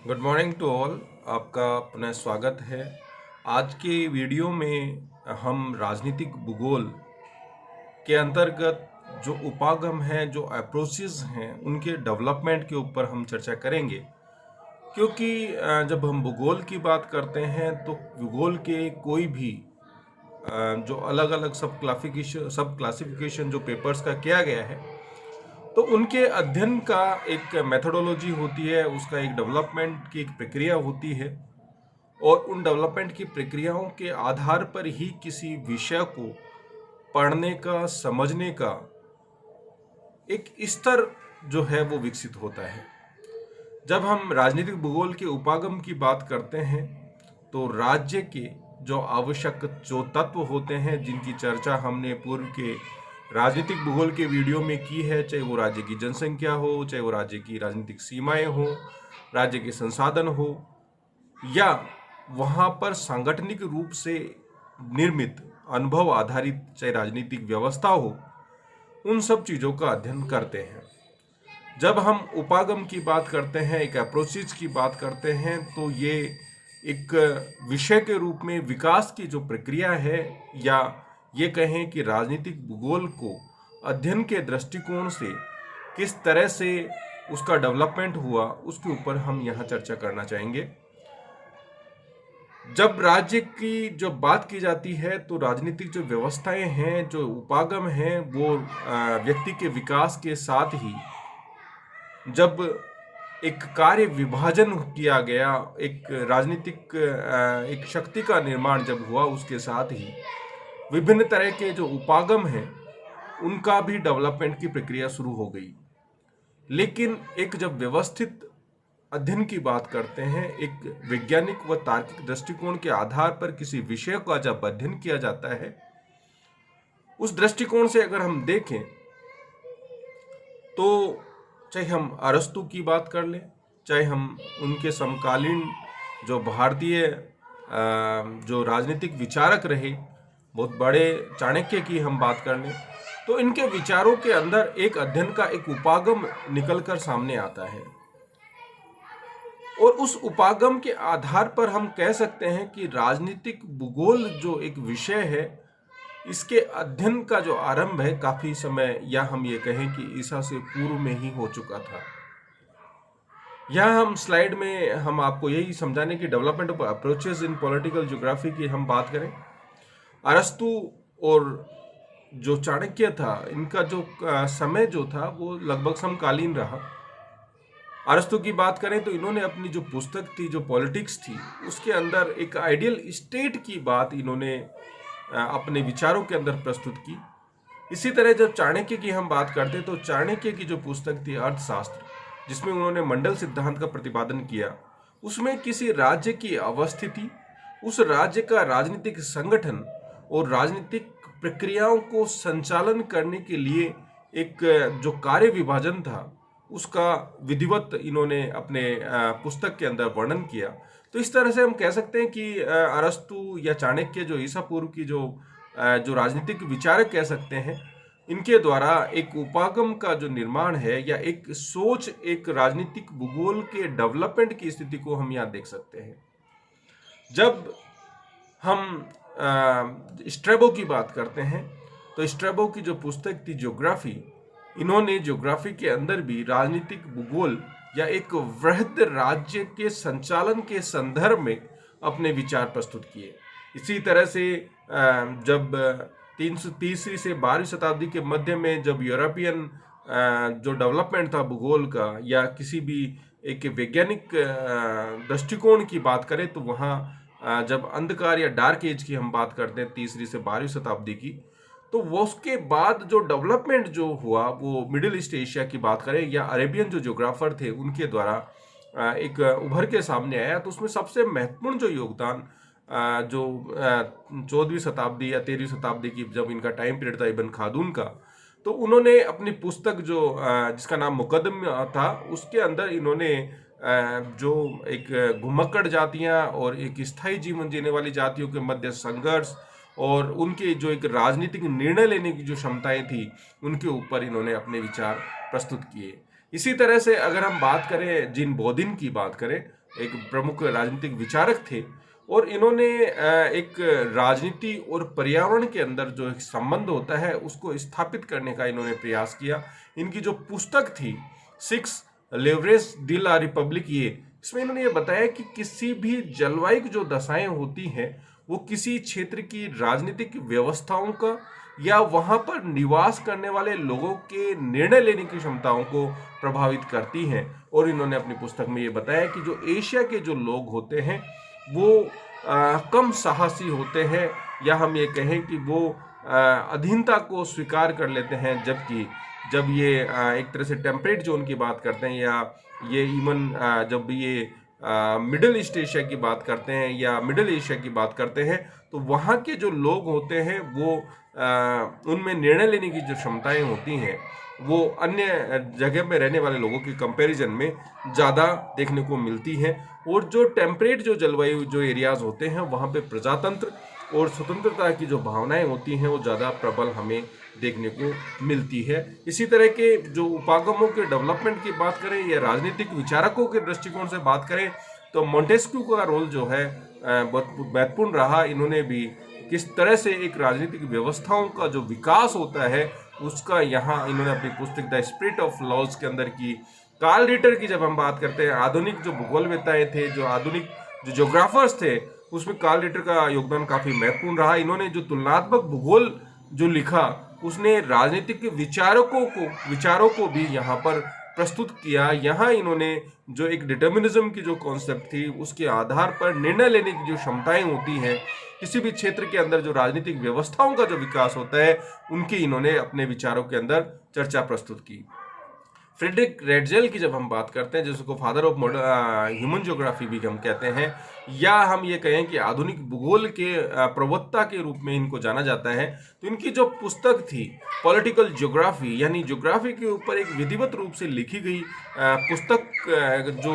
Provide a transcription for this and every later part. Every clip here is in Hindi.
Good morning to all. आपका अपना स्वागत है। आज के वीडियो में हम राजनीतिक भूगोल के अंतर्गत जो उपागम हैं, जो अप्रोचेस हैं, उनके डेवलपमेंट के ऊपर हम चर्चा करेंगे। क्योंकि जब हम भूगोल की बात करते हैं तो भूगोल के कोई भी जो अलग अलग सब क्लासिफिकेशन जो पेपर्स का किया गया है, तो उनके अध्ययन का एक मेथोडोलॉजी होती है, उसका एक डेवलपमेंट की एक प्रक्रिया होती है। और उन डेवलपमेंट की प्रक्रियाओं के आधार पर ही किसी विषय को पढ़ने का, समझने का एक स्तर जो है वो विकसित होता है। जब हम राजनीतिक भूगोल के उपागम की बात करते हैं तो राज्य के जो आवश्यक जो तत्व होते हैं, जिनकी चर्चा हमने पूर्व के राजनीतिक भूगोल के वीडियो में की है, चाहे वो राज्य की जनसंख्या हो, चाहे वो राज्य की राजनीतिक सीमाएं हो, राज्य के संसाधन हो, या वहाँ पर सांगठनिक रूप से निर्मित अनुभव आधारित चाहे राजनीतिक व्यवस्था हो, उन सब चीज़ों का अध्ययन करते हैं। जब हम उपागम की बात करते हैं, एक अप्रोचेज की बात करते हैं, तो ये एक विषय के रूप में विकास की जो प्रक्रिया है, या ये कहें कि राजनीतिक भूगोल को अध्ययन के दृष्टिकोण से किस तरह से उसका डेवलपमेंट हुआ, उसके ऊपर हम यहाँ चर्चा करना चाहेंगे। जब राज्य की जो बात की जाती है तो राजनीतिक जो व्यवस्थाएं हैं, जो उपागम हैं, वो व्यक्ति के विकास के साथ ही जब एक कार्य विभाजन किया गया, एक राजनीतिक एक शक्ति का निर्माण जब हुआ, उसके साथ ही विभिन्न तरह के जो उपागम हैं उनका भी डेवलपमेंट की प्रक्रिया शुरू हो गई। लेकिन एक जब व्यवस्थित अध्ययन की बात करते हैं, एक वैज्ञानिक व तार्किक दृष्टिकोण के आधार पर किसी विषय का जब अध्ययन किया जाता है, उस दृष्टिकोण से अगर हम देखें तो चाहे हम अरस्तु की बात कर लें, चाहे हम उनके समकालीन जो भारतीय जो राजनीतिक विचारक रहे, बहुत बड़े चाणक्य की हम बात कर लें, तो इनके विचारों के अंदर एक अध्ययन का एक उपागम निकलकर सामने आता है। और उस उपागम के आधार पर हम कह सकते हैं कि राजनीतिक भूगोल जो एक विषय है, इसके अध्ययन का जो आरंभ है काफी समय, या हम ये कहें कि ईसा से पूर्व में ही हो चुका था। यहाँ हम स्लाइड में हम आपको यही समझाने की development of approaches in political geography की हम बात करें। अरस्तु और जो चाणक्य था, इनका जो समय जो था वो लगभग समकालीन रहा। अरस्तु की बात करें तो इन्होंने अपनी जो पुस्तक थी, जो पॉलिटिक्स थी, उसके अंदर एक आइडियल स्टेट की बात इन्होंने अपने विचारों के अंदर प्रस्तुत की। इसी तरह जब चाणक्य की हम बात करते तो चाणक्य की जो पुस्तक थी अर्थशास्त्र, जिसमें उन्होंने मंडल सिद्धांत का प्रतिपादन किया, उसमें किसी राज्य की अवस्थिति, उस राज्य का राजनीतिक संगठन और राजनीतिक प्रक्रियाओं को संचालन करने के लिए एक जो कार्य विभाजन था, उसका विधिवत इन्होंने अपने पुस्तक के अंदर वर्णन किया। तो इस तरह से हम कह सकते हैं कि अरस्तु या चाणक्य जो ईसा पूर्व की जो राजनीतिक विचारक कह सकते हैं, इनके द्वारा एक उपागम का जो निर्माण है, या एक सोच, एक राजनीतिक भूगोल के डेवलपमेंट की स्थिति को हम यहाँ देख सकते हैं। जब हम स्ट्रैबो की बात करते हैं तो स्ट्रैबो की जो पुस्तक थी ज्योग्राफी, इन्होंने ज्योग्राफी के अंदर भी राजनीतिक भूगोल या एक वृहद राज्य के संचालन के संदर्भ में अपने विचार प्रस्तुत किए। इसी तरह से जब 330 से 12वीं शताब्दी के मध्य में जब यूरोपियन जो डेवलपमेंट था भूगोल का, या किसी भी एक वैज्ञानिक दृष्टिकोण की बात करें, तो वहाँ जब अंधकार या डार्क एज की हम बात करते हैं 3वीं से 12वीं शताब्दी की, तो वो उसके बाद जो डेवलपमेंट जो हुआ वो मिडिल ईस्ट एशिया की बात करें, या अरेबियन जो ज्योग्राफर थे उनके द्वारा एक उभर के सामने आया। तो उसमें सबसे महत्वपूर्ण जो योगदान जो 14वीं शताब्दी या 13वीं शताब्दी की जब इनका टाइम पीरियड था इब्न खालदून का, तो उन्होंने अपनी पुस्तक जो जिसका नाम मुकद्दम था, उसके अंदर इन्होंने जो एक घुमक्कड़ जातियां और एक स्थायी जीवन जीने वाली जातियों के मध्य संघर्ष और उनके जो एक राजनीतिक निर्णय लेने की जो क्षमताएं थी, उनके ऊपर इन्होंने अपने विचार प्रस्तुत किए। इसी तरह से अगर हम बात करें जिन बौद्धिन की बात करें, एक प्रमुख राजनीतिक विचारक थे और इन्होंने एक राजनीति और पर्यावरण के अंदर जो एक संबंध होता है उसको स्थापित करने का इन्होंने प्रयास किया। इनकी जो पुस्तक थी सिक्स लेवरेज डी ला रिपब्लिक, ये इसमें इन्होंने ये बताया कि किसी भी जलवायु की जो दशाएं होती हैं वो किसी क्षेत्र की राजनीतिक व्यवस्थाओं का या वहां पर निवास करने वाले लोगों के निर्णय लेने की क्षमताओं को प्रभावित करती हैं। और इन्होंने अपनी पुस्तक में ये बताया कि जो एशिया के जो लोग होते हैं वो कम साहसी होते हैं, या हम ये कहें कि वो अधीनता को स्वीकार कर लेते हैं, जबकि जब ये एक तरह से टेम्परेट जोन की बात करते हैं या ये इवन जब ये मिडिल ईस्ट एशिया की बात करते हैं या मिडिल एशिया की बात करते हैं तो वहाँ के जो लोग होते हैं वो उनमें निर्णय लेने की जो क्षमताएं होती हैं वो अन्य जगह में रहने वाले लोगों के कंपैरिजन में ज़्यादा देखने को मिलती हैं। और जो टेम्परेट जो जलवायु जो एरियाज होते हैं वहाँ पे प्रजातंत्र और स्वतंत्रता की जो भावनाएं होती हैं वो ज़्यादा प्रबल हमें देखने को मिलती है। इसी तरह के जो उपागमों के डेवलपमेंट की बात करें या राजनीतिक विचारकों के दृष्टिकोण से बात करें तो मोंटेस्क्यू का रोल जो है बहुत महत्वपूर्ण रहा। इन्होंने भी किस तरह से एक राजनीतिक व्यवस्थाओं का जो विकास होता है उसका यहाँ इन्होंने अपनी पुस्तक द स्पिरिट ऑफ लॉज के अंदर की। कार्ल रिटर की जब हम बात करते हैं, आधुनिक जो भूगोलवेत्ताएं थे, जो आधुनिक जो ज्योग्राफर्स थे, उसमें कार्ल रिटर का योगदान काफी महत्वपूर्ण रहा। इन्होंने जो तुलनात्मक भूगोल जो लिखा उसने राजनीतिक विचारों को भी यहाँ पर प्रस्तुत किया। यहाँ इन्होंने जो एक डिटर्मिनिज्म की जो कॉन्सेप्ट थी उसके आधार पर निर्णय लेने की जो क्षमताएं होती हैं किसी भी क्षेत्र के अंदर, जो राजनीतिक व्यवस्थाओं का जो विकास होता है, उनकी इन्होंने अपने विचारों के अंदर चर्चा प्रस्तुत की। फ्रेडरिक रेडजेल की जब हम बात करते हैं, जिसको फादर ऑफ ह्यूमन ज्योग्राफी भी हम कहते हैं, या हम ये कहें कि आधुनिक भूगोल के प्रवक्ता के रूप में इनको जाना जाता है, तो इनकी जो पुस्तक थी पॉलिटिकल ज्योग्राफी, यानी ज्योग्राफी के ऊपर एक विधिवत रूप से लिखी गई पुस्तक जो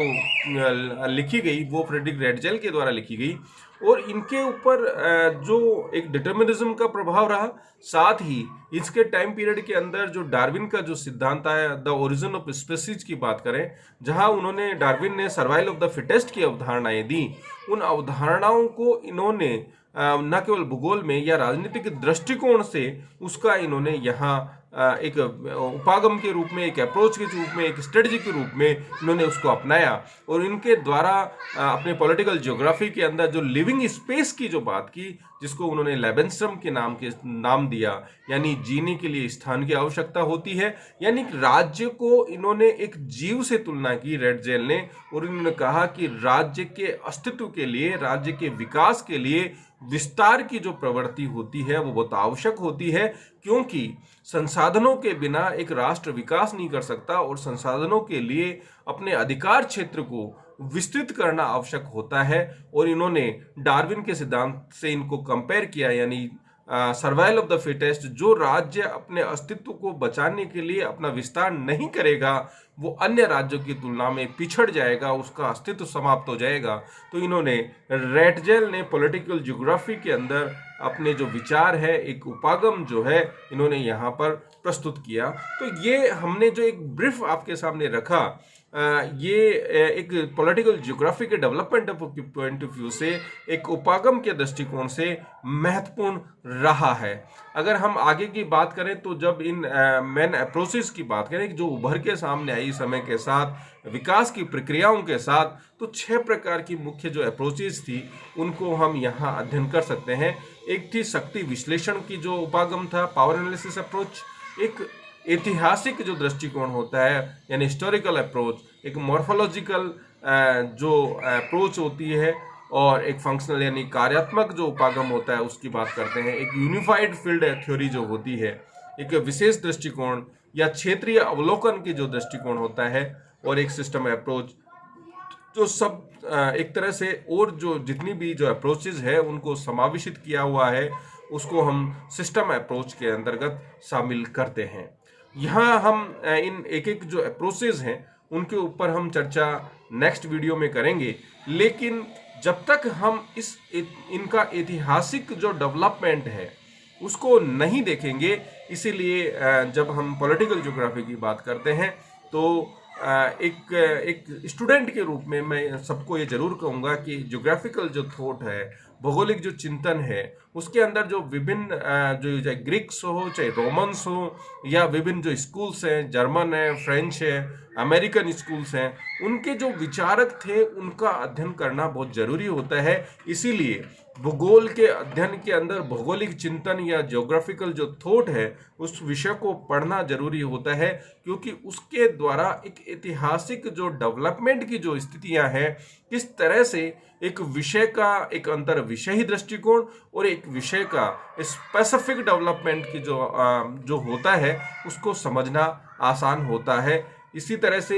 लिखी गई वो फ्रेडरिक रेडजेल के द्वारा लिखी गई। और इनके ऊपर जो एक डिटर्मिनिज्म का प्रभाव रहा, साथ ही इसके टाइम पीरियड के अंदर जो डार्विन का जो सिद्धांत आया, द ओरिजिन ऑफ स्पीसीज की बात करें, जहां उन्होंने डार्विन ने सर्वाइवल ऑफ द फिटेस्ट की अवधारणाएं दी, उन अवधारणाओं को इन्होंने न केवल भूगोल में या राजनीतिक दृष्टिकोण से उसका इन्होंने यहाँ एक उपागम के रूप में, एक अप्रोच के रूप में, एक स्ट्रेटजी के रूप में इन्होंने उसको अपनाया। और इनके द्वारा अपने पॉलिटिकल ज्योग्राफी के अंदर जो लिविंग स्पेस की जो बात की, जिसको उन्होंने लेबेंस्ट्रम के नाम दिया, यानी जीने के लिए स्थान की आवश्यकता होती है, यानी राज्य को इन्होंने एक जीव से तुलना की रेडजेल ने। और इन्होंने कहा कि राज्य के अस्तित्व के लिए, राज्य के विकास के लिए विस्तार की जो प्रवृत्ति होती है वो बहुत आवश्यक होती है, क्योंकि संसाधनों के बिना एक राष्ट्र विकास नहीं कर सकता और संसाधनों के लिए अपने अधिकार क्षेत्र को विस्तृत करना आवश्यक होता है। और इन्होंने डार्विन के सिद्धांत से इनको कंपेयर किया, यानी सर्वाइवल ऑफ द फिटेस्ट, जो राज्य अपने अस्तित्व को बचाने के लिए अपना विस्तार नहीं करेगा वो अन्य राज्यों की तुलना में पिछड़ जाएगा, उसका अस्तित्व समाप्त हो जाएगा। तो इन्होंने रेडजेल ने पॉलिटिकल ज्योग्राफी के अंदर अपने जो विचार है, एक उपागम जो है, इन्होंने यहाँ पर प्रस्तुत किया। तो ये हमने जो एक ब्रीफ आपके सामने रखा, ये एक पॉलिटिकल ज्योग्राफी के डेवलपमेंट पॉइंट ऑफ व्यू से, एक उपागम के दृष्टिकोण से महत्वपूर्ण रहा है। अगर हम आगे की बात करें तो जब इन मेन अप्रोचेस की बात करें जो उभर के सामने आई समय के साथ, विकास की प्रक्रियाओं के साथ, तो 6 प्रकार की मुख्य जो अप्रोचेस थी उनको हम यहाँ अध्ययन कर सकते हैं। एक थी शक्ति विश्लेषण की जो उपागम था, पावर एनालिसिस अप्रोच। एक ऐतिहासिक जो दृष्टिकोण होता है यानी हिस्टोरिकल अप्रोच। एक मॉर्फोलॉजिकल जो अप्रोच होती है, और एक फंक्शनल यानी कार्यात्मक जो उपागम होता है उसकी बात करते हैं। एक यूनिफाइड फील्ड थ्योरी जो होती है, एक विशेष दृष्टिकोण या क्षेत्रीय अवलोकन की जो दृष्टिकोण होता है, और एक सिस्टम अप्रोच, जो सब एक तरह से और जो जितनी भी जो अप्रोचेज है उनको समावेशित किया हुआ है, उसको हम सिस्टम अप्रोच के अंतर्गत शामिल करते हैं। यहाँ हम इन एक एक जो अप्रोचेज हैं उनके ऊपर हम चर्चा नेक्स्ट वीडियो में करेंगे, लेकिन जब तक हम इनका ऐतिहासिक जो डेवलपमेंट है उसको नहीं देखेंगे, इसीलिए जब हम पॉलिटिकल ज्योग्राफी की बात करते हैं तो एक स्टूडेंट के रूप में मैं सबको ये जरूर कहूँगा कि ज्योग्राफिकल जो थॉट है, भौगोलिक जो चिंतन है, उसके अंदर जो विभिन्न जो चाहे ग्रीक्स हो, चाहे रोमन्स हो, या विभिन्न जो स्कूल्स हैं, जर्मन है, फ्रेंच है, अमेरिकन स्कूल्स हैं, उनके जो विचारक थे उनका अध्ययन करना बहुत जरूरी होता है। इसीलिए भूगोल के अध्ययन के अंदर भौगोलिक चिंतन या ज्योग्राफिकल जो थॉट है उस विषय को पढ़ना जरूरी होता है, क्योंकि उसके द्वारा एक ऐतिहासिक जो डेवलपमेंट की जो स्थितियां हैं, किस तरह से एक विषय का एक अंतर विषयी दृष्टिकोण और एक विषय का स्पेसिफिक डेवलपमेंट की जो होता है उसको समझना आसान होता है। इसी तरह से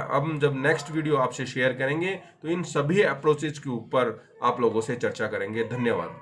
हम जब नेक्स्ट वीडियो आपसे शेयर करेंगे तो इन सभी अप्रोचेज के ऊपर आप लोगों से चर्चा करेंगे। धन्यवाद।